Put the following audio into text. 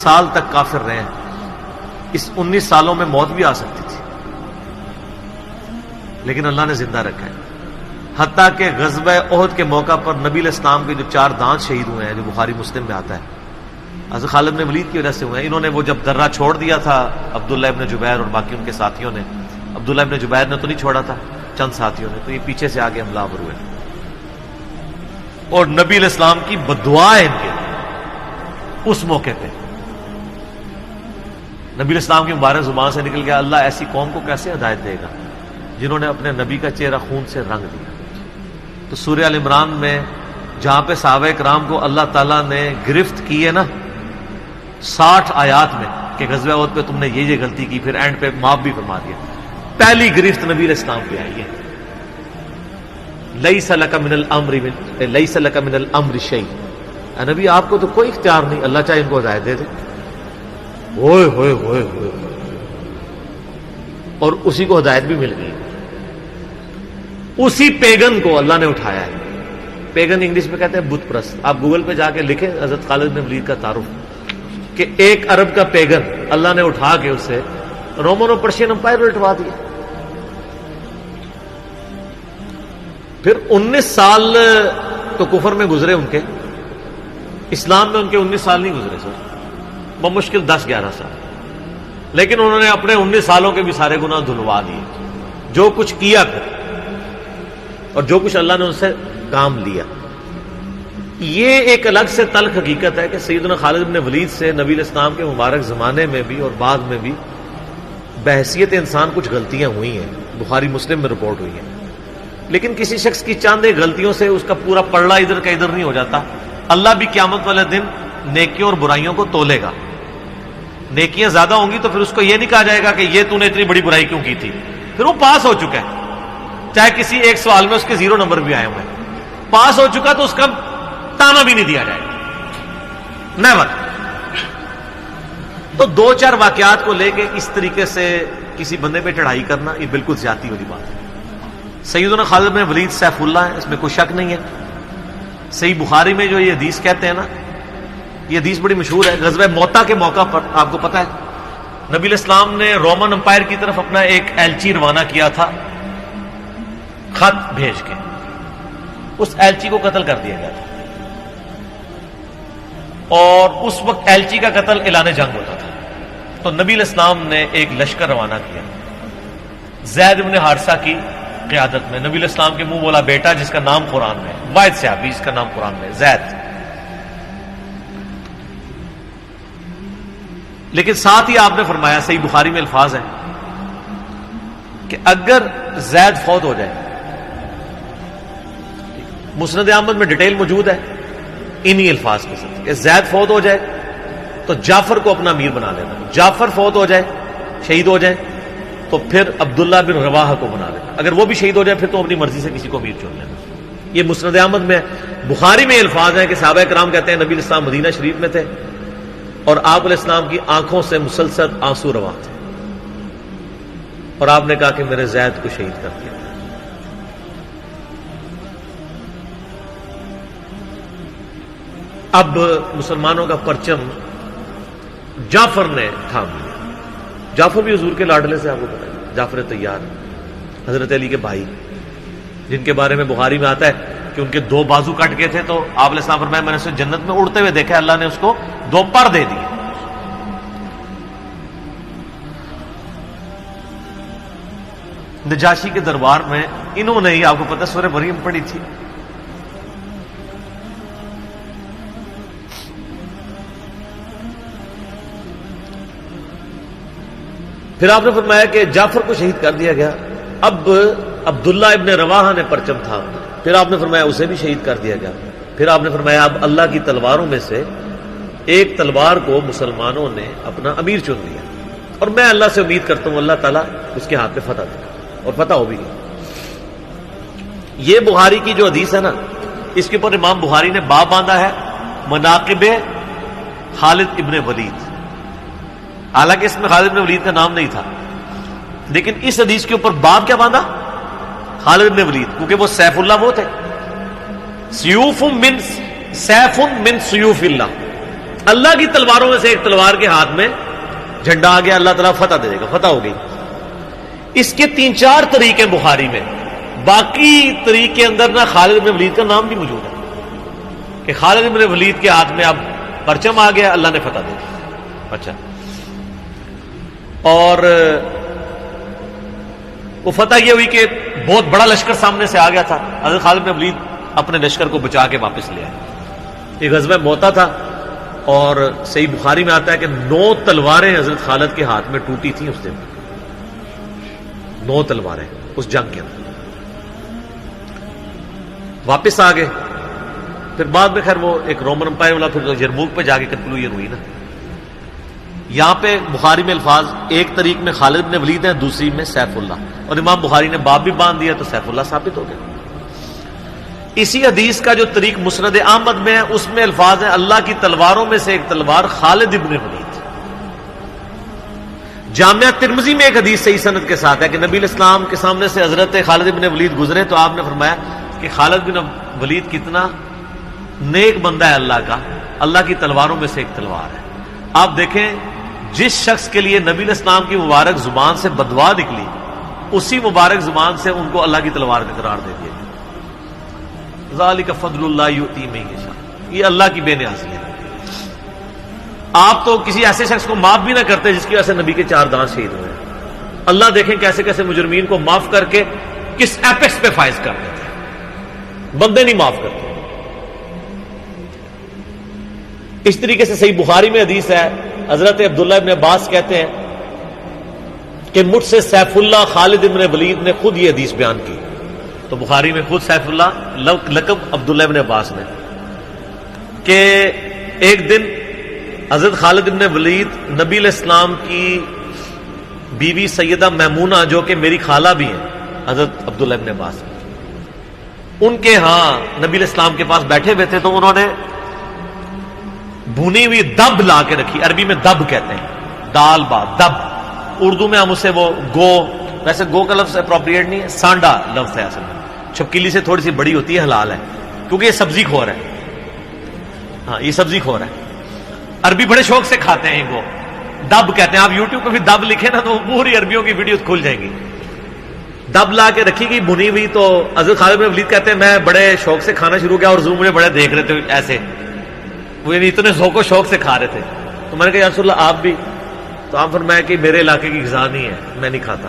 سال تک کافر رہے ہیں. اس 19 سالوں میں موت بھی آ سکتی تھی لیکن اللہ نے زندہ رکھا ہے. حتیٰ کہ غزوہ احد کے موقع پر نبی علیہ السلام کے جو 4 دانت شہید ہوئے ہیں، جو بخاری مسلم میں آتا ہے، حضرت خالد بن ولید کی وجہ سے ہوئے ہیں. انہوں نے وہ جب درہ چھوڑ دیا تھا عبداللہ ابن جبیر اور باقی ان کے ساتھیوں نے، عبداللہ ابن جبیر نے تو نہیں چھوڑا تھا، چند ساتھیوں نے، تو یہ پیچھے سے آگے حملہ آور ہوئے اور نبی علیہ السلام کی بددعا ہے ان کے اس موقع پہ. نبی علیہ السلام کی مبارک زبان سے نکل گیا، اللہ ایسی قوم کو کیسے ہدایت دے گا جنہوں نے اپنے نبی کا چہرہ خون سے رنگ دیا. تو سورہ ال عمران میں جہاں پہ صحابہ کرام کو اللہ تعالیٰ نے گرفت کی ہے نا 60 آیات میں کہ غزوہ احد پہ تم نے یہ غلطی کی، پھر اینڈ پہ معاف بھی فرما دیا. پہلی گرفت نبی علیہ السلام پہ آئی ہے، لیس لک من الامر شیء. اے نبی آپ کو تو کوئی اختیار نہیں، اللہ چاہے ان کو ہدایت دے دے. ہوئے ہوئے ہوئے ہوئے، اور اسی کو ہدایت بھی مل گئی. اسی پیگن کو اللہ نے اٹھایا ہے. پیگن انگلش میں کہتے ہیں بت پرست. آپ گوگل پہ جا کے لکھیں حضرت خالد بن ولید کا تعارف، کہ ایک عرب کا پیگن اللہ نے اٹھا کے اسے رومن اور پرشین امپائر میں لٹوا دیا. پھر 19 سال تو کفر میں گزرے ان کے، اسلام میں ان کے 19 سال نہیں گزرے سر، بمشکل 10-11 سال. لیکن انہوں نے اپنے 19 سالوں کے بھی سارے گناہ دھلوا دیے. جو کچھ کیا پھر اور جو کچھ اللہ نے ان سے کام لیا. یہ ایک الگ سے تلخ حقیقت ہے کہ سیدنا خالد بن ولید سے نبی علیہ السلام کے مبارک زمانے میں بھی اور بعد میں بھی بحیثیت انسان کچھ غلطیاں ہوئی ہیں، بخاری مسلم میں رپورٹ ہوئی ہیں. لیکن کسی شخص کی چند ایک غلطیوں سے اس کا پورا پلڑا ادھر کا ادھر نہیں ہو جاتا. اللہ بھی قیامت والے دن نیکیوں اور برائیوں کو تولے گا. نیکیاں زیادہ ہوں گی تو پھر اس کو یہ نہیں کہا جائے گا کہ یہ تو نے اتنی بڑی برائی کیوں کی تھی، پھر وہ پاس ہو چکا ہے. چاہے کسی ایک سوال میں اس کے 0 نمبر بھی آئے ہوئے، پاس ہو چکا تو اس کا تانا بھی نہیں دیا جائے گا، نیور. تو 2-4 واقعات کو لے کے اس طریقے سے کسی بندے پہ چڑھائی کرنا یہ بالکل زیادتی والی بات ہے. سیدنا خالد بن ولید سیف اللہ ہے، اس میں کوئی شک نہیں ہے. صحیح بخاری میں جو یہ حدیث کہتے ہیں نا، یہ حدیث بڑی مشہور ہے. غزوہ موتا کے موقع پر آپ کو پتا ہے نبی علیہ السلام نے رومن امپائر کی طرف اپنا ایک ایلچی روانہ کیا تھا، خط بھیج کے. اس ایلچی کو قتل کر دیا گیا تھا اور اس وقت ایلچی کا قتل اعلان جنگ ہوتا تھا. تو نبی علیہ السلام نے ایک لشکر روانہ کیا زید بن حارثہ کی قیادت میں. نبی علیہ السلام کے منہ بولا بیٹا جس کا نام قرآن میں، واحد صحابی جس کا نام قرآن میں زید. لیکن ساتھ ہی آپ نے فرمایا، صحیح بخاری میں الفاظ ہیں کہ اگر زید فوت ہو جائے، مسند احمد میں ڈیٹیل موجود ہے انہی الفاظ کے ساتھ، کہ زید فوت ہو جائے تو جعفر کو اپنا امیر بنا لینا. جعفر فوت ہو جائے، شہید ہو جائے، تو پھر عبداللہ بن رواحہ کو بنا لینا. اگر وہ بھی شہید ہو جائے پھر تو اپنی مرضی سے کسی کو امیر چن لینا. یہ مسند احمد میں. بخاری میں الفاظ ہیں کہ صحابہ کرام کہتے ہیں نبی علیہ السلام مدینہ شریف میں تھے اور آپ علیہ السلام کی آنکھوں سے مسلسل آنسو رواں تھے اور آپ نے کہا کہ میرے زید کو شہید کر دیا. اب مسلمانوں کا پرچم جعفر نے تھام لیا. جعفر بھی حضور کے لاڈلے سے، آپ کو پتا ہے، جعفر طیار حضرت علی کے بھائی، جن کے بارے میں بخاری میں آتا ہے کہ ان کے 2 بازو کٹ گئے تھے تو آپ علیہ السلام فرمایا میں نے اسے جنت میں اڑتے ہوئے دیکھا، اللہ نے اس کو 2 پر دے دیے. نجاشی کے دربار میں انہوں نے ہی، آپ کو پتا سورہ مریم پڑھی تھی. پھر آپ نے فرمایا کہ جعفر کو شہید کر دیا گیا. اب عبداللہ ابن رواحہ نے پرچم تھا، پھر آپ نے فرمایا اسے بھی شہید کر دیا گیا. پھر آپ نے فرمایا اب اللہ کی تلواروں میں سے ایک تلوار کو مسلمانوں نے اپنا امیر چن لیا اور میں اللہ سے امید کرتا ہوں اللہ تعالیٰ اس کے ہاتھ پہ فتح دے گا، اور فتح ہو بھی گئی. یہ بخاری کی جو حدیث ہے نا، اس کے اوپر امام بخاری نے باب باندھا ہے مناقب خالد ابن ولید. حالانکہ اس میں خالد بن ولید کا نام نہیں تھا، لیکن اس حدیث کے اوپر باب کیا باندھا؟ خالد بن ولید، کیونکہ وہ سیف اللہ وہ تھے. سیوف من سیف من سیوف اللہ، اللہ کی تلواروں میں سے ایک تلوار کے ہاتھ میں جھنڈا آ گیا, اللہ تعالیٰ فتح دے دے گا, فتح ہو گئی. اس کے 3-4 طریقے بخاری میں, باقی طریق کے اندر نہ خالد بن ولید کا نام بھی موجود ہے کہ خالد بن ولید کے ہاتھ میں اب پرچم آ گیا, اللہ نے فتح دے دی. اچھا, اور وہ فتح یہ ہوئی کہ بہت بڑا لشکر سامنے سے آ گیا تھا, حضرت خالد بن ولید اپنے لشکر کو بچا کے واپس لے آئے. یہ غزوہ موتا تھا, اور صحیح بخاری میں آتا ہے کہ 9 تلواریں حضرت خالد کے ہاتھ میں ٹوٹی تھیں اس دن, 9 تلواریں اس جنگ کے اندر. واپس آ گئے. پھر بعد میں خیر وہ ایک رومن امپائر والا پھر یرموک پہ جا کے کنکلوژن ہوئی نا. یہاں پہ بخاری میں الفاظ ایک طریق میں خالد بن ولید ہیں, دوسری میں سیف اللہ, اور امام بخاری نے باب بھی باندھ دیا تو سیف اللہ ثابت ہو گیا. اسی حدیث کا جو طریق مسند احمد میں ہے اس میں الفاظ ہیں اللہ کی تلواروں میں سے ایک تلوار خالد بن ولید. جامعہ ترمذی میں ایک حدیث صحیح سند کے ساتھ ہے کہ نبی الاسلام کے سامنے سے حضرت خالد بن ولید گزرے تو آپ نے فرمایا کہ خالد بن ولید کتنا نیک بندہ ہے اللہ کا, اللہ کی تلواروں میں سے ایک تلوار ہے. آپ دیکھیں جس شخص کے لیے نبی الاسلام کی مبارک زبان سے بددعا نکلی, اسی مبارک زبان سے ان کو اللہ کی تلوار کا قرار دے دیا. ذالک فضل اللہ یؤتی من یشاء, یہ اللہ کی بے نیازی ہے. آپ تو کسی ایسے شخص کو معاف بھی نہ کرتے جس کی وجہ سے نبی کے 4 دانت شہید ہوئے. اللہ دیکھیں کیسے کیسے مجرمین کو معاف کر کے کس ایپیکس پہ فائز کر دیتے ہیں, بندے نہیں معاف کرتے. اس طریقے سے صحیح بخاری میں حدیث ہے, حضرت عبداللہ ابن عباس کہتے ہیں کہ مجھ سے سیف اللہ خالد ابن ولید نے خود یہ حدیث بیان کی. تو بخاری میں خود سیف اللہ لقب عبداللہ ابن عباس نے, کہ ایک دن حضرت خالد ابن ولید نبی علیہ السلام کی بیوی سیدہ میمونہ جو کہ میری خالہ بھی ہیں حضرت عبداللہ ابن عباس, ان کے ہاں نبی علیہ السلام کے پاس بیٹھے ہوئے تھے. تو انہوں نے بھونی ہوئی دب لا کے رکھی, عربی میں دب کہتے ہیں, دال با دب, اردو میں ہم اسے وہ گو, ویسے گو کا لفظ اپروپریٹ نہیں ہے, سانڈا لفظ ہے اصل میں, چھپکلی سے تھوڑی سی بڑی ہوتی ہے, حلال ہے کیونکہ یہ سبزی خور ہے. ہاں یہ سبزی خور ہے, عربی بڑے شوق سے کھاتے ہیں ان کو, دب کہتے ہیں. آپ یوٹیوب پہ بھی دب لکھیں نا تو پوری عربیوں کی ویڈیوز کھل جائیں گی. دب لا کے رکھی گئی بھنی ہوئی. تو حضرت خالد بن ولید کہتے ہیں میں بڑے شوق سے کھانا شروع کیا اور حضور مجھے بڑے دیکھ رہے تھے ایسے, وہ یعنی اتنے ذوق و شوق سے کھا رہے تھے. تو میں نے کہا یا رسول اللہ آپ بھی؟ تو آپ فرمایا کہ میرے علاقے کی غذا نہیں ہے, میں نہیں کھاتا.